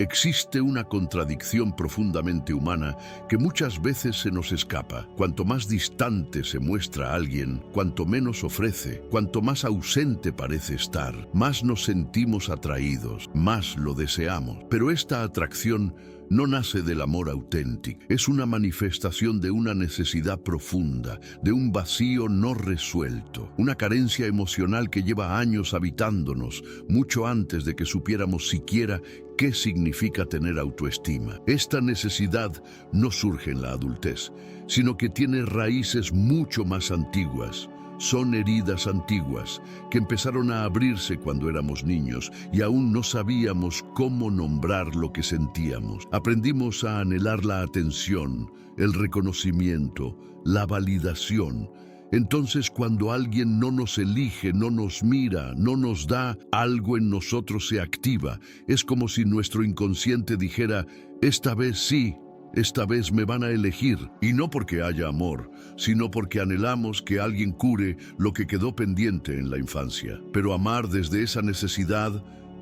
Existe una contradicción profundamente humana que muchas veces se nos escapa. Cuanto más distante se muestra alguien, cuanto menos ofrece, cuanto más ausente parece estar, más nos sentimos atraídos, más lo deseamos. Pero esta atracción no nace del amor auténtico, es una manifestación de una necesidad profunda, de un vacío no resuelto, una carencia emocional que lleva años habitándonos, mucho antes de que supiéramos siquiera qué significa tener autoestima. Esta necesidad no surge en la adultez, sino que tiene raíces mucho más antiguas. Son heridas antiguas que empezaron a abrirse cuando éramos niños y aún no sabíamos cómo nombrar lo que sentíamos. Aprendimos a anhelar la atención, el reconocimiento, la validación. Entonces, cuando alguien no nos elige, no nos mira, no nos da, algo en nosotros se activa. Es como si nuestro inconsciente dijera, esta vez sí. Esta vez me van a elegir, y no porque haya amor, sino porque anhelamos que alguien cure lo que quedó pendiente en la infancia. Pero amar desde esa necesidad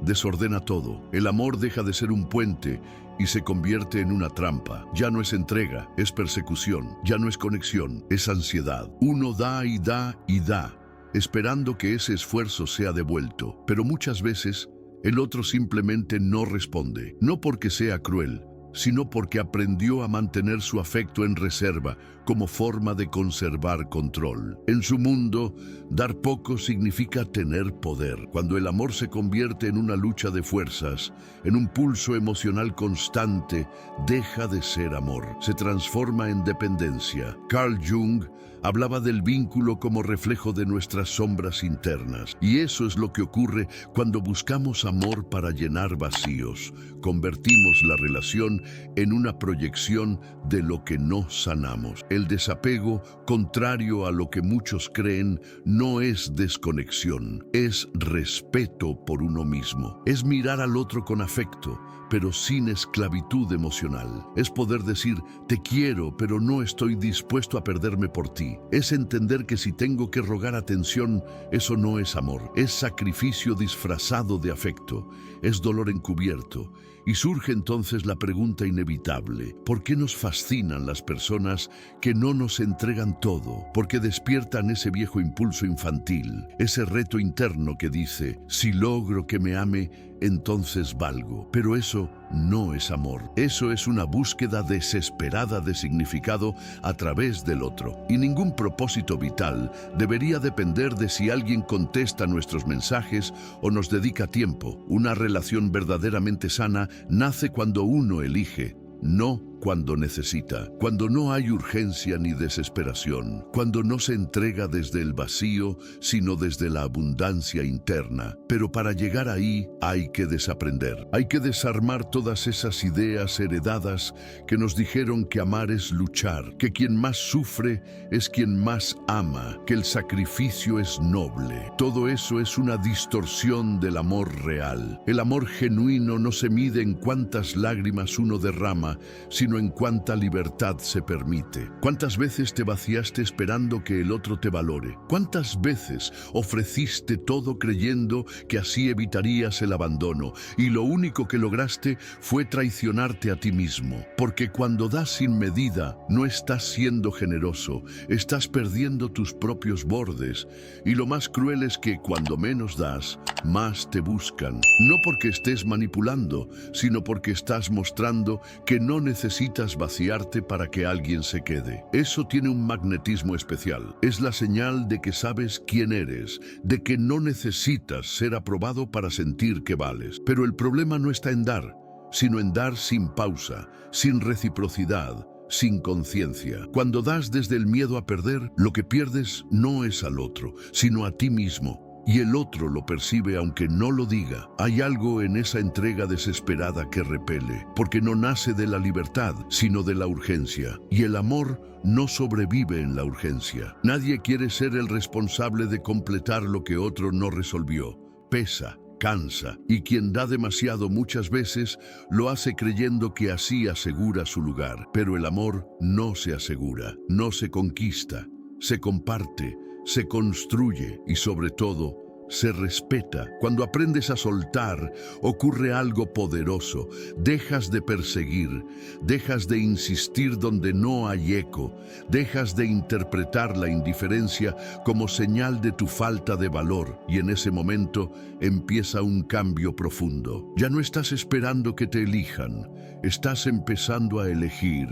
desordena todo. El amor deja de ser un puente y se convierte en una trampa. Ya no es entrega, es persecución. Ya no es conexión, es ansiedad. Uno da y da y da, esperando que ese esfuerzo sea devuelto. Pero muchas veces el otro simplemente no responde, no porque sea cruel, sino porque aprendió a mantener su afecto en reserva como forma de conservar control. En su mundo, dar poco significa tener poder. Cuando el amor se convierte en una lucha de fuerzas, en un pulso emocional constante, deja de ser amor. Se transforma en dependencia. Carl Jung hablaba del vínculo como reflejo de nuestras sombras internas. Y eso es lo que ocurre cuando buscamos amor para llenar vacíos. Convertimos la relación en una proyección de lo que no sanamos. El desapego, contrario a lo que muchos creen, no es desconexión, es respeto por uno mismo. Es mirar al otro con afecto, pero sin esclavitud emocional. Es poder decir, te quiero, pero no estoy dispuesto a perderme por ti. Es entender que si tengo que rogar atención, eso no es amor. Es sacrificio disfrazado de afecto. Es dolor encubierto. Y surge entonces la pregunta inevitable: ¿por qué nos fascinan las personas que no nos entregan todo? Porque despiertan ese viejo impulso infantil, ese reto interno que dice, si logro que me ame, entonces valgo. Pero eso no es amor. Eso es una búsqueda desesperada de significado a través del otro. Y ningún propósito vital debería depender de si alguien contesta nuestros mensajes o nos dedica tiempo. Una relación verdaderamente sana nace cuando uno elige, no cuando necesita, cuando no hay urgencia ni desesperación, cuando no se entrega desde el vacío, sino desde la abundancia interna. Pero para llegar ahí hay que desaprender, hay que desarmar todas esas ideas heredadas que nos dijeron que amar es luchar, que quien más sufre es quien más ama, que el sacrificio es noble. Todo eso es una distorsión del amor real. El amor genuino no se mide en cuántas lágrimas uno derrama, sino en cuánta libertad se permite. ¿Cuántas veces te vaciaste esperando que el otro te valore? ¿Cuántas veces ofreciste todo creyendo que así evitarías el abandono y lo único que lograste fue traicionarte a ti mismo? Porque cuando das sin medida, no estás siendo generoso, estás perdiendo tus propios bordes. Y lo más cruel es que cuando menos das, más te buscan. No porque estés manipulando, sino porque estás mostrando que no necesitas vaciarte para que alguien se quede. Eso tiene un magnetismo especial. Es la señal de que sabes quién eres, de que no necesitas ser aprobado para sentir que vales. Pero el problema no está en dar, sino en dar sin pausa, sin reciprocidad, sin conciencia. Cuando das desde el miedo a perder, lo que pierdes no es al otro, sino a ti mismo. Y el otro lo percibe aunque no lo diga. Hay algo en esa entrega desesperada que repele, porque no nace de la libertad, sino de la urgencia. Y el amor no sobrevive en la urgencia. Nadie quiere ser el responsable de completar lo que otro no resolvió. Pesa, cansa, y quien da demasiado muchas veces lo hace creyendo que así asegura su lugar. Pero el amor no se asegura, no se conquista, se comparte, se construye y sobre todo se respeta. Cuando aprendes a soltar, ocurre algo poderoso. Dejas de perseguir, dejas de insistir donde no hay eco, dejas de interpretar la indiferencia como señal de tu falta de valor, y en ese momento empieza un cambio profundo. Ya no estás esperando que te elijan, estás empezando a elegir.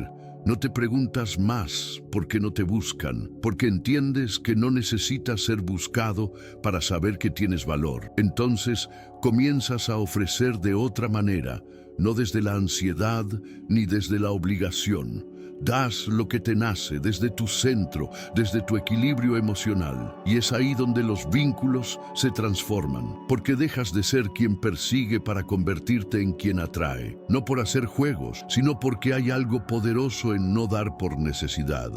No te preguntas más por qué no te buscan, porque entiendes que no necesitas ser buscado para saber que tienes valor. Entonces comienzas a ofrecer de otra manera, no desde la ansiedad ni desde la obligación. Das lo que te nace desde tu centro, desde tu equilibrio emocional. Y es ahí donde los vínculos se transforman, porque dejas de ser quien persigue para convertirte en quien atrae. No por hacer juegos, sino porque hay algo poderoso en no dar por necesidad,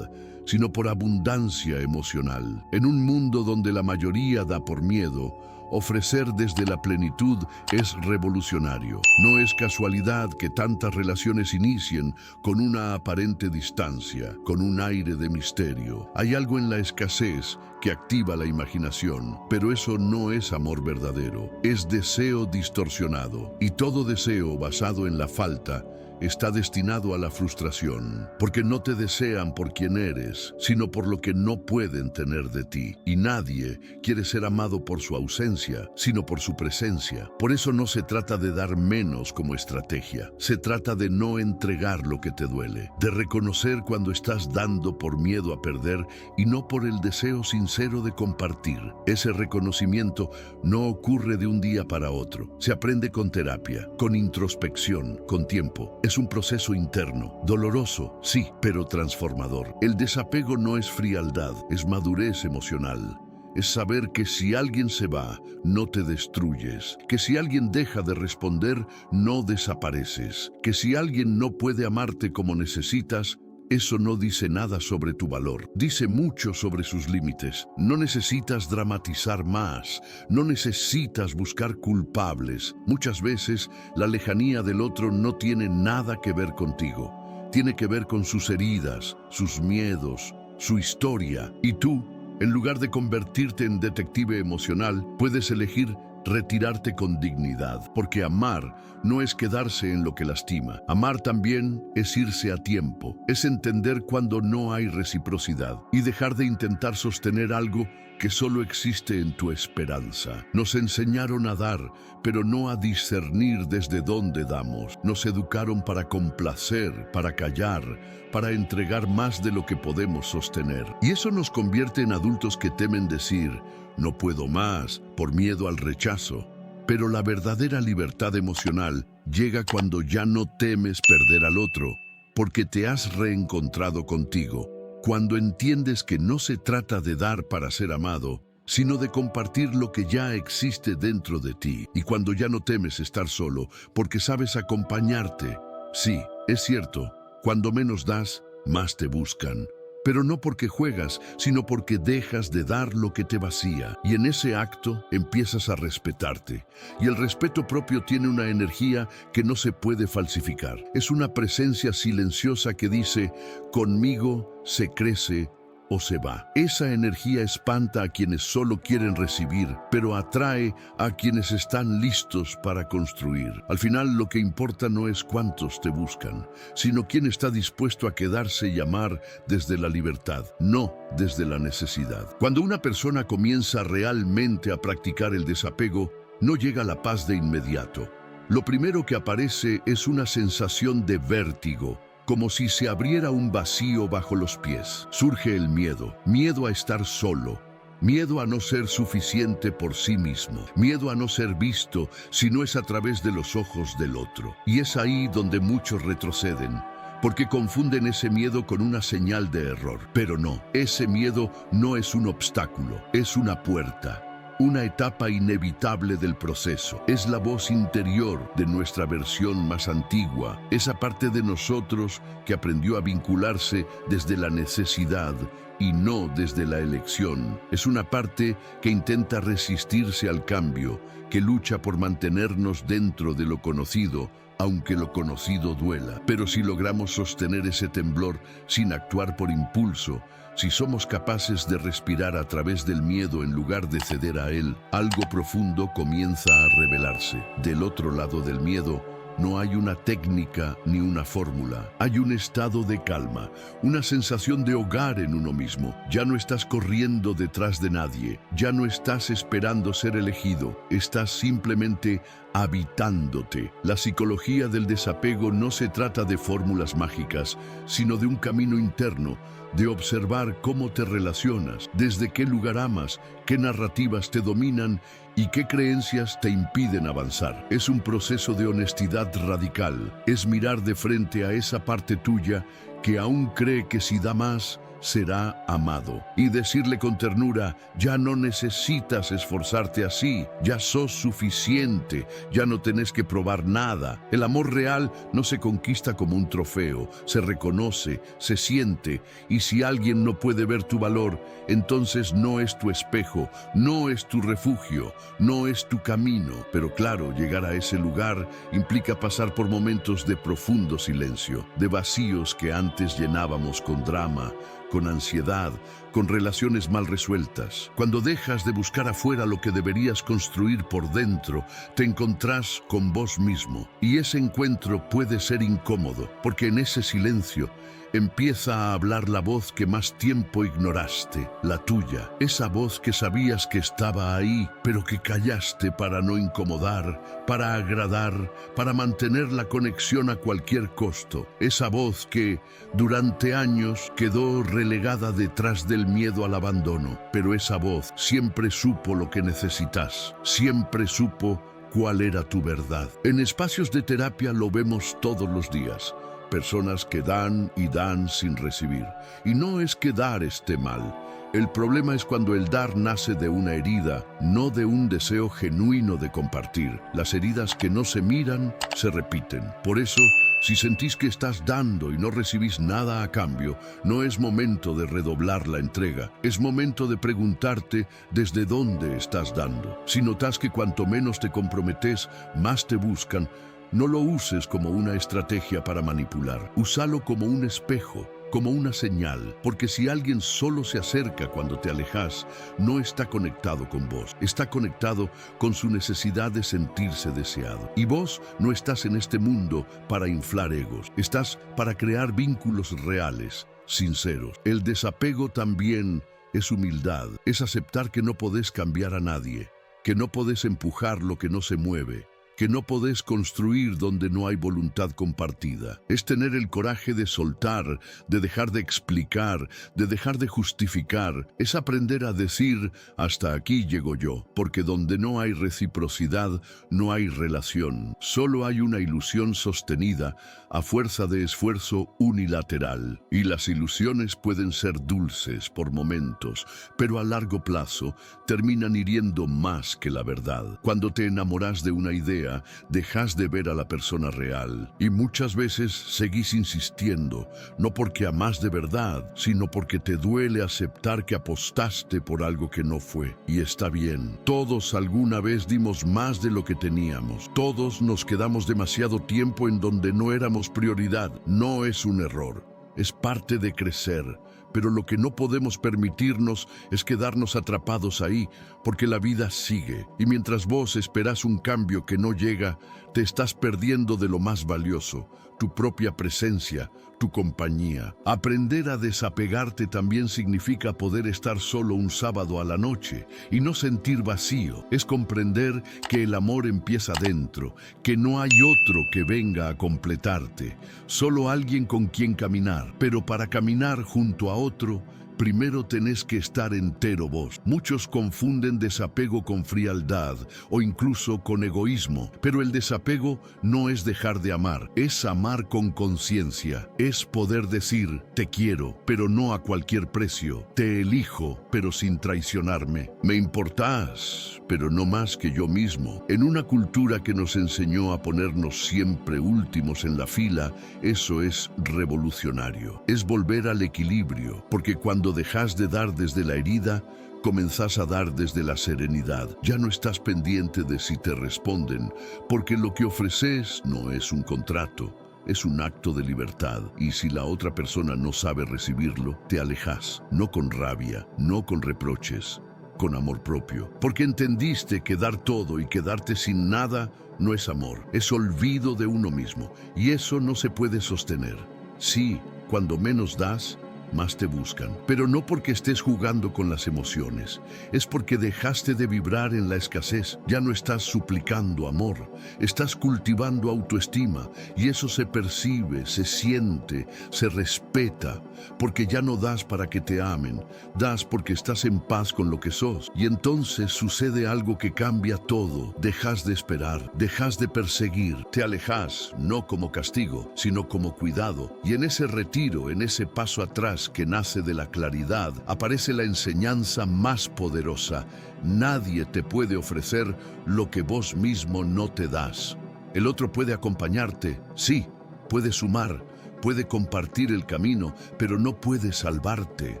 sino por abundancia emocional. En un mundo donde la mayoría da por miedo, ofrecer desde la plenitud es revolucionario. No es casualidad que tantas relaciones inicien con una aparente distancia, con un aire de misterio. Hay algo en la escasez que activa la imaginación, pero eso no es amor verdadero, es deseo distorsionado. Y todo deseo basado en la falta está destinado a la frustración, porque no te desean por quien eres, sino por lo que no pueden tener de ti. Y nadie quiere ser amado por su ausencia, sino por su presencia. Por eso no se trata de dar menos como estrategia, se trata de no entregar lo que te duele, de reconocer cuando estás dando por miedo a perder y no por el deseo sincero de compartir. Ese reconocimiento no ocurre de un día para otro, se aprende con terapia, con introspección, con tiempo. Es un proceso interno, doloroso, sí, pero transformador. El desapego no es frialdad, es madurez emocional. Es saber que si alguien se va, no te destruyes, que si alguien deja de responder, no desapareces, que si alguien no puede amarte como necesitas, eso no dice nada sobre tu valor, dice mucho sobre sus límites. No necesitas dramatizar más, no necesitas buscar culpables. Muchas veces la lejanía del otro no tiene nada que ver contigo. Tiene que ver con sus heridas, sus miedos, su historia. Y tú, en lugar de convertirte en detective emocional, puedes elegir retirarte con dignidad, porque amar no es quedarse en lo que lastima. Amar también es irse a tiempo, es entender cuando no hay reciprocidad y dejar de intentar sostener algo que solo existe en tu esperanza. Nos enseñaron a dar, pero no a discernir desde dónde damos. Nos educaron para complacer, para callar, para entregar más de lo que podemos sostener. Y eso nos convierte en adultos que temen decir, no puedo más, por miedo al rechazo. Pero la verdadera libertad emocional llega cuando ya no temes perder al otro, porque te has reencontrado contigo. Cuando entiendes que no se trata de dar para ser amado, sino de compartir lo que ya existe dentro de ti. Y cuando ya no temes estar solo, porque sabes acompañarte. Sí, es cierto, cuando menos das, más te buscan. Pero no porque juegas, sino porque dejas de dar lo que te vacía. Y en ese acto empiezas a respetarte. Y el respeto propio tiene una energía que no se puede falsificar. Es una presencia silenciosa que dice, conmigo se crece o se va. Esa energía espanta a quienes solo quieren recibir, pero atrae a quienes están listos para construir. Al final, lo que importa no es cuántos te buscan, sino quién está dispuesto a quedarse y amar desde la libertad, no desde la necesidad. Cuando una persona comienza realmente a practicar el desapego, no llega la paz de inmediato. Lo primero que aparece es una sensación de vértigo, como si se abriera un vacío bajo los pies. Surge el miedo, miedo a estar solo, miedo a no ser suficiente por sí mismo, miedo a no ser visto si no es a través de los ojos del otro. Y es ahí donde muchos retroceden, porque confunden ese miedo con una señal de error. Pero no, ese miedo no es un obstáculo, es una puerta. Una etapa inevitable del proceso. Es la voz interior de nuestra versión más antigua, esa parte de nosotros que aprendió a vincularse desde la necesidad y no desde la elección. Es una parte que intenta resistirse al cambio, que lucha por mantenernos dentro de lo conocido, aunque lo conocido duela. Pero si logramos sostener ese temblor sin actuar por impulso, si somos capaces de respirar a través del miedo en lugar de ceder a él, algo profundo comienza a revelarse. Del otro lado del miedo, no hay una técnica ni una fórmula. Hay un estado de calma, una sensación de hogar en uno mismo. Ya no estás corriendo detrás de nadie, ya no estás esperando ser elegido, estás simplemente habitándote. La psicología del desapego no se trata de fórmulas mágicas, sino de un camino interno, de observar cómo te relacionas, desde qué lugar amas, qué narrativas te dominan y qué creencias te impiden avanzar. Es un proceso de honestidad radical, es mirar de frente a esa parte tuya que aún cree que si da más, será amado. Y decirle con ternura, ya no necesitas esforzarte así, ya sos suficiente, ya no tenés que probar nada. El amor real no se conquista como un trofeo, se reconoce, se siente, y si alguien no puede ver tu valor, entonces no es tu espejo, no es tu refugio, no es tu camino. Pero claro, llegar a ese lugar implica pasar por momentos de profundo silencio, de vacíos que antes llenábamos con drama, con ansiedad, con relaciones mal resueltas. Cuando dejas de buscar afuera lo que deberías construir por dentro, te encontrás con vos mismo. Y ese encuentro puede ser incómodo, porque en ese silencio empieza a hablar la voz que más tiempo ignoraste, la tuya. Esa voz que sabías que estaba ahí, pero que callaste para no incomodar, para agradar, para mantener la conexión a cualquier costo. Esa voz que, durante años, quedó relegada detrás del miedo al abandono. Pero esa voz siempre supo lo que necesitas, siempre supo cuál era tu verdad. En espacios de terapia lo vemos todos los días. Personas que dan y dan sin recibir. Y no es que dar esté mal. El problema es cuando el dar nace de una herida, no de un deseo genuino de compartir. Las heridas que no se miran, se repiten. Por eso, si sentís que estás dando y no recibís nada a cambio, no es momento de redoblar la entrega. Es momento de preguntarte desde dónde estás dando. Si notas que cuanto menos te comprometes, más te buscan, no lo uses como una estrategia para manipular. Úsalo como un espejo, como una señal, porque si alguien solo se acerca cuando te alejas, no está conectado con vos, está conectado con su necesidad de sentirse deseado. Y vos no estás en este mundo para inflar egos, estás para crear vínculos reales, sinceros. El desapego también es humildad, es aceptar que no podés cambiar a nadie, que no podés empujar lo que no se mueve, que no podés construir donde no hay voluntad compartida. Es tener el coraje de soltar, de dejar de explicar, de dejar de justificar. Es aprender a decir, hasta aquí llego yo, porque donde no hay reciprocidad, no hay relación. Solo hay una ilusión sostenida a fuerza de esfuerzo unilateral. Y las ilusiones pueden ser dulces por momentos, pero a largo plazo terminan hiriendo más que la verdad. Cuando te enamoras de una idea, dejas de ver a la persona real y muchas veces seguís insistiendo, no porque amás de verdad, sino porque te duele aceptar que apostaste por algo que no fue. Y está bien, todos alguna vez dimos más de lo que teníamos, todos nos quedamos demasiado tiempo en donde no éramos prioridad. No es un error, es parte de crecer. Pero lo que no podemos permitirnos es quedarnos atrapados ahí, porque la vida sigue. Y mientras vos esperás un cambio que no llega, te estás perdiendo de lo más valioso, tu propia presencia, tu compañía. Aprender a desapegarte también significa poder estar solo un sábado a la noche y no sentir vacío. Es comprender que el amor empieza dentro, que no hay otro que venga a completarte, solo alguien con quien caminar. Pero para caminar junto a otro, primero tenés que estar entero vos. Muchos confunden desapego con frialdad o incluso con egoísmo, pero el desapego no es dejar de amar, es amar con conciencia, es poder decir te quiero, pero no a cualquier precio, te elijo, pero sin traicionarme, me importás, pero no más que yo mismo. En una cultura que nos enseñó a ponernos siempre últimos en la fila, eso es revolucionario, es volver al equilibrio, porque cuando dejas de dar desde la herida, Comenzás a dar desde la serenidad. Ya no estás pendiente de si te responden, porque lo que ofreces no es un contrato, es un acto de libertad. Y si la otra persona no sabe recibirlo, te alejas, no con rabia, no con reproches, con amor propio. Porque entendiste que dar todo y quedarte sin nada no es amor, es olvido de uno mismo. Y eso no se puede sostener. Sí, cuando menos das, más te buscan. Pero no porque estés jugando con las emociones, es porque dejaste de vibrar en la escasez. Ya no estás suplicando amor, estás cultivando autoestima, y eso se percibe, se siente, se respeta, porque ya no das para que te amen, das porque estás en paz con lo que sos. Y entonces sucede algo que cambia todo. Dejas de esperar, dejas de perseguir, te alejas, no como castigo, sino como cuidado. Y en ese retiro, en ese paso atrás que nace de la claridad, aparece la enseñanza más poderosa. Nadie te puede ofrecer lo que vos mismo no te das. El otro puede acompañarte, sí, puede sumar, puede compartir el camino, pero no puede salvarte.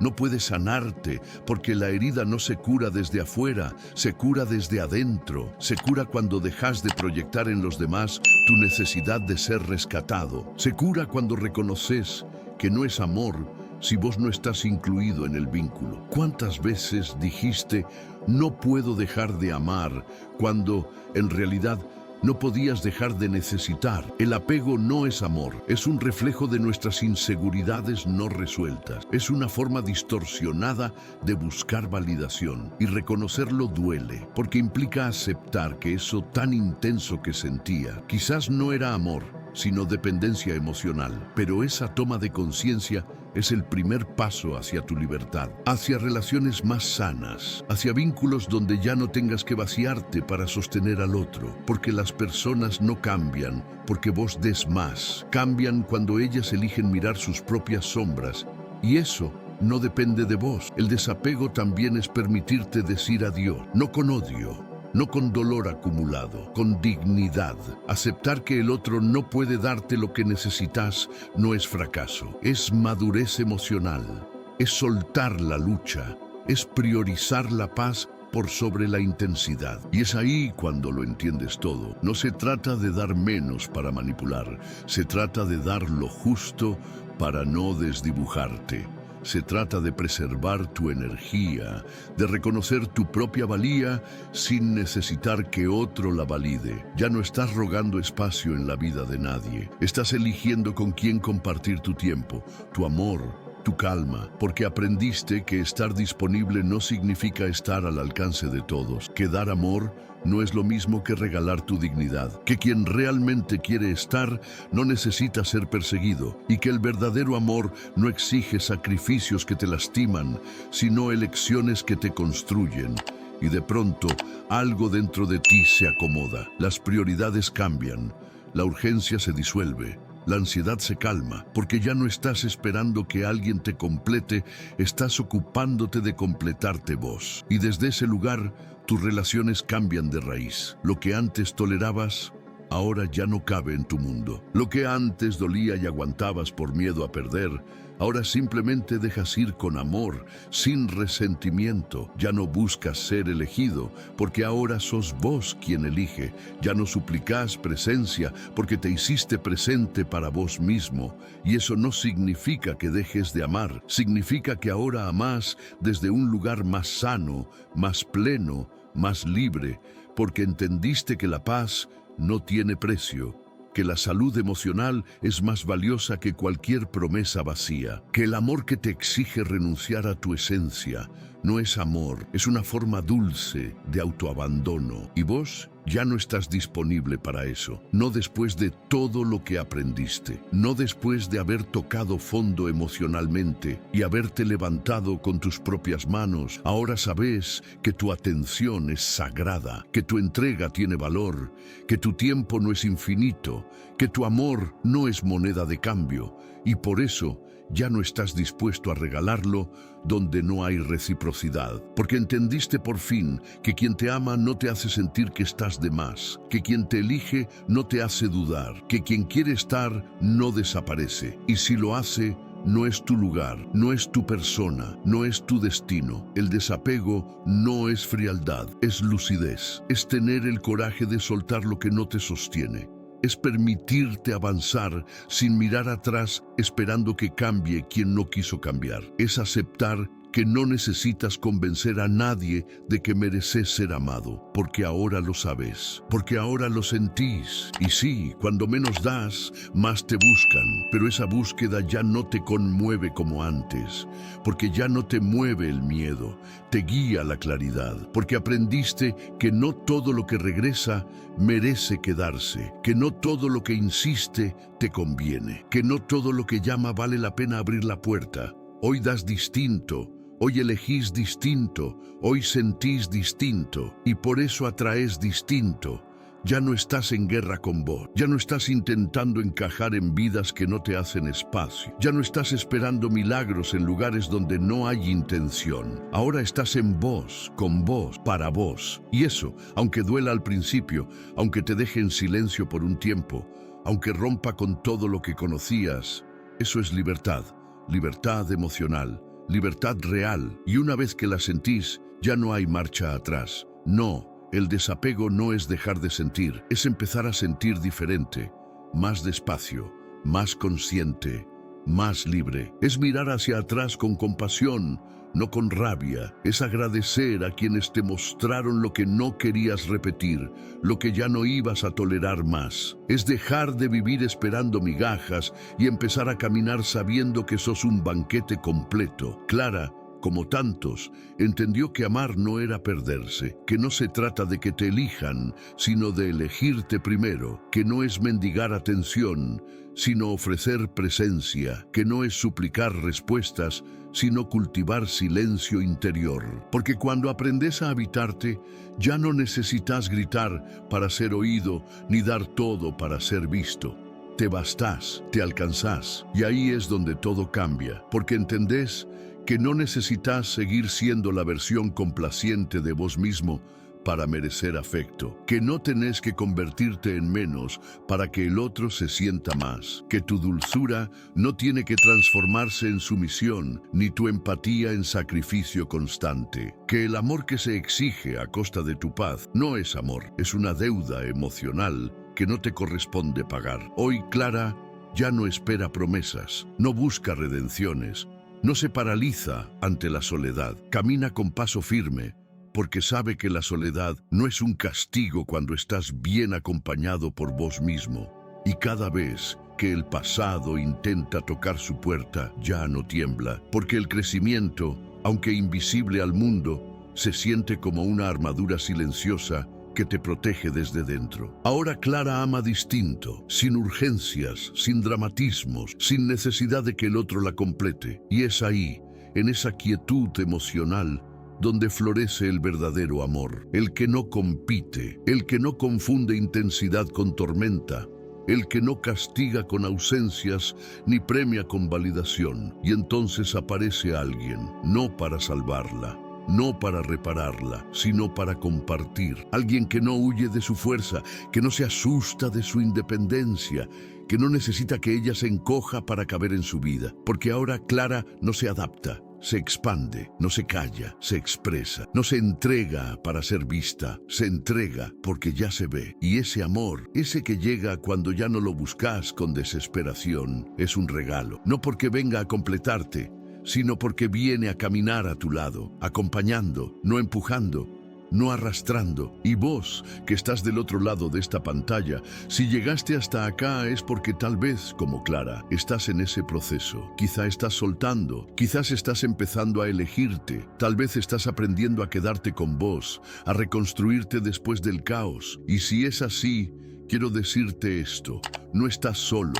No puede sanarte, porque la herida no se cura desde afuera, se cura desde adentro. Se cura cuando dejas de proyectar en los demás tu necesidad de ser rescatado. Se cura cuando reconoces que no es amor si vos no estás incluido en el vínculo. ¿Cuántas veces dijiste, no puedo dejar de amar, cuando en realidad no podías dejar de necesitar? El apego no es amor, es un reflejo de nuestras inseguridades no resueltas. Es una forma distorsionada de buscar validación. Y reconocerlo duele, porque implica aceptar que eso tan intenso que sentía quizás no era amor, sino dependencia emocional. Pero esa toma de conciencia es el primer paso hacia tu libertad, hacia relaciones más sanas, hacia vínculos donde ya no tengas que vaciarte para sostener al otro, porque las personas no cambian porque vos des más, cambian cuando ellas eligen mirar sus propias sombras, y eso no depende de vos. El desapego también es permitirte decir adiós, no con odio, no con dolor acumulado, con dignidad. Aceptar que el otro no puede darte lo que necesitas no es fracaso, es madurez emocional, es soltar la lucha, es priorizar la paz por sobre la intensidad. Y es ahí cuando lo entiendes todo. No se trata de dar menos para manipular, se trata de dar lo justo para no desdibujarte. Se trata de preservar tu energía, de reconocer tu propia valía sin necesitar que otro la valide. Ya no estás rogando espacio en la vida de nadie. Estás eligiendo con quién compartir tu tiempo, tu amor, tu calma, porque aprendiste que estar disponible no significa estar al alcance de todos, que dar amor no es lo mismo que regalar tu dignidad, que quien realmente quiere estar no necesita ser perseguido, y que el verdadero amor no exige sacrificios que te lastiman, sino elecciones que te construyen. Y de pronto, algo dentro de ti se acomoda, las prioridades cambian, la urgencia se disuelve, la ansiedad se calma, porque ya no estás esperando que alguien te complete, estás ocupándote de completarte vos. Y desde ese lugar, tus relaciones cambian de raíz. Lo que antes tolerabas, ahora ya no cabe en tu mundo. Lo que antes dolía y aguantabas por miedo a perder, ahora simplemente dejas ir con amor, sin resentimiento. Ya no buscas ser elegido, porque ahora sos vos quien elige. Ya no suplicás presencia, porque te hiciste presente para vos mismo. Y eso no significa que dejes de amar, significa que ahora amás desde un lugar más sano, más pleno, más libre, porque entendiste que la paz no tiene precio, que la salud emocional es más valiosa que cualquier promesa vacía, que el amor que te exige renunciar a tu esencia no es amor, es una forma dulce de autoabandono. Y vos ya no estás disponible para eso, no después de todo lo que aprendiste, no después de haber tocado fondo emocionalmente y haberte levantado con tus propias manos. Ahora sabes que tu atención es sagrada, que tu entrega tiene valor, que tu tiempo no es infinito, que tu amor no es moneda de cambio, y por eso ya no estás dispuesto a regalarlo donde no hay reciprocidad, porque entendiste por fin que quien te ama no te hace sentir que estás de más, que quien te elige no te hace dudar, que quien quiere estar no desaparece, y si lo hace, no es tu lugar, no es tu persona, no es tu destino. El desapego no es frialdad, es lucidez, es tener el coraje de soltar lo que no te sostiene. Es permitirte avanzar sin mirar atrás esperando que cambie quien no quiso cambiar. Es aceptar que no necesitas convencer a nadie de que mereces ser amado, porque ahora lo sabes, porque ahora lo sentís. Y sí, cuando menos das, más te buscan, pero esa búsqueda ya no te conmueve como antes, porque ya no te mueve el miedo, te guía la claridad, porque aprendiste que no todo lo que regresa merece quedarse, que no todo lo que insiste te conviene, que no todo lo que llama vale la pena abrir la puerta. Hoy das distinto. Hoy elegís distinto, hoy sentís distinto y por eso atraes distinto. Ya no estás en guerra con vos, ya no estás intentando encajar en vidas que no te hacen espacio, ya no estás esperando milagros en lugares donde no hay intención. Ahora estás en vos, con vos, para vos. Y eso, aunque duela al principio, aunque te deje en silencio por un tiempo, aunque rompa con todo lo que conocías, eso es libertad, libertad emocional. Libertad real, y una vez que la sentís, ya no hay marcha atrás. No, el desapego no es dejar de sentir, es empezar a sentir diferente, más despacio, más consciente, más libre. Es mirar hacia atrás con compasión, no con rabia. Es agradecer a quienes te mostraron lo que no querías repetir, lo que ya no ibas a tolerar más. Es dejar de vivir esperando migajas y empezar a caminar sabiendo que sos un banquete completo. Clara, como tantos, entendió que amar no era perderse, que no se trata de que te elijan, sino de elegirte primero, que no es mendigar atención, sino ofrecer presencia, que no es suplicar respuestas, sino cultivar silencio interior. Porque cuando aprendes a habitarte, ya no necesitas gritar para ser oído, ni dar todo para ser visto. Te bastás, te alcanzás, y ahí es donde todo cambia, porque entendés que no necesitas seguir siendo la versión complaciente de vos mismo para merecer afecto, que no tenés que convertirte en menos para que el otro se sienta más, que tu dulzura no tiene que transformarse en sumisión, ni tu empatía en sacrificio constante, que el amor que se exige a costa de tu paz no es amor, es una deuda emocional que no te corresponde pagar. Hoy Clara ya no espera promesas, no busca redenciones, no se paraliza ante la soledad, camina con paso firme, porque sabe que la soledad no es un castigo cuando estás bien acompañado por vos mismo. Y cada vez que el pasado intenta tocar su puerta, ya no tiembla, porque el crecimiento, aunque invisible al mundo, se siente como una armadura silenciosa que te protege desde dentro. Ahora Clara ama distinto, sin urgencias, sin dramatismos, sin necesidad de que el otro la complete. Y es ahí, en esa quietud emocional, donde florece el verdadero amor, el que no compite, el que no confunde intensidad con tormenta, el que no castiga con ausencias ni premia con validación. Y entonces aparece alguien, no para salvarla, no para repararla, sino para compartir. Alguien que no huye de su fuerza, que no se asusta de su independencia, que no necesita que ella se encoja para caber en su vida. Porque ahora Clara no se adapta, se expande, no se calla, se expresa, no se entrega para ser vista, se entrega porque ya se ve. Y ese amor, ese que llega cuando ya no lo buscas con desesperación, es un regalo. No porque venga a completarte, sino porque viene a caminar a tu lado, acompañando, no empujando, no arrastrando. Y vos, que estás del otro lado de esta pantalla, si llegaste hasta acá es porque tal vez, como Clara, estás en ese proceso. Quizá estás soltando, quizás estás empezando a elegirte, tal vez estás aprendiendo a quedarte con vos, a reconstruirte después del caos. Y si es así, quiero decirte esto: no estás solo.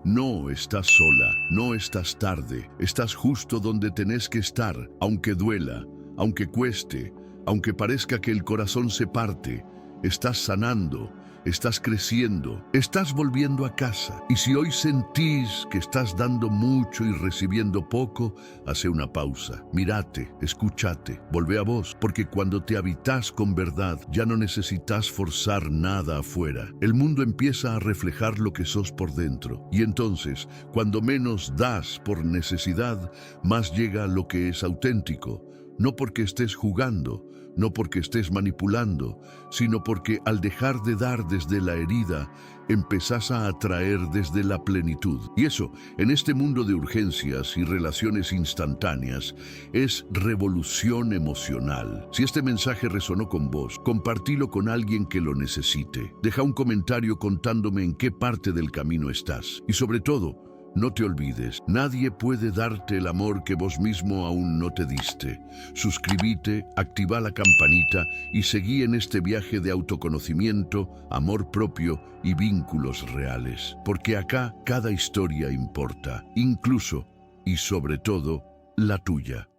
No estás sola, no estás tarde, estás justo donde tenés que estar, aunque duela, aunque cueste, aunque parezca que el corazón se parte, estás sanando, estás creciendo, estás volviendo a casa. Y si hoy sentís que estás dando mucho y recibiendo poco, hace una pausa, mírate, escúchate, volvé a vos, porque cuando te habitas con verdad, ya no necesitas forzar nada afuera. El mundo empieza a reflejar lo que sos por dentro. Y entonces, cuando menos das por necesidad, más llega lo que es auténtico. No porque estés jugando, no porque estés manipulando, sino porque al dejar de dar desde la herida, empezás a atraer desde la plenitud. Y eso, en este mundo de urgencias y relaciones instantáneas, es revolución emocional. Si este mensaje resonó con vos, compartilo con alguien que lo necesite. Deja un comentario contándome en qué parte del camino estás. Y sobre todo, no te olvides, nadie puede darte el amor que vos mismo aún no te diste. Suscríbete, activa la campanita y seguí en este viaje de autoconocimiento, amor propio y vínculos reales. Porque acá cada historia importa, incluso y sobre todo la tuya.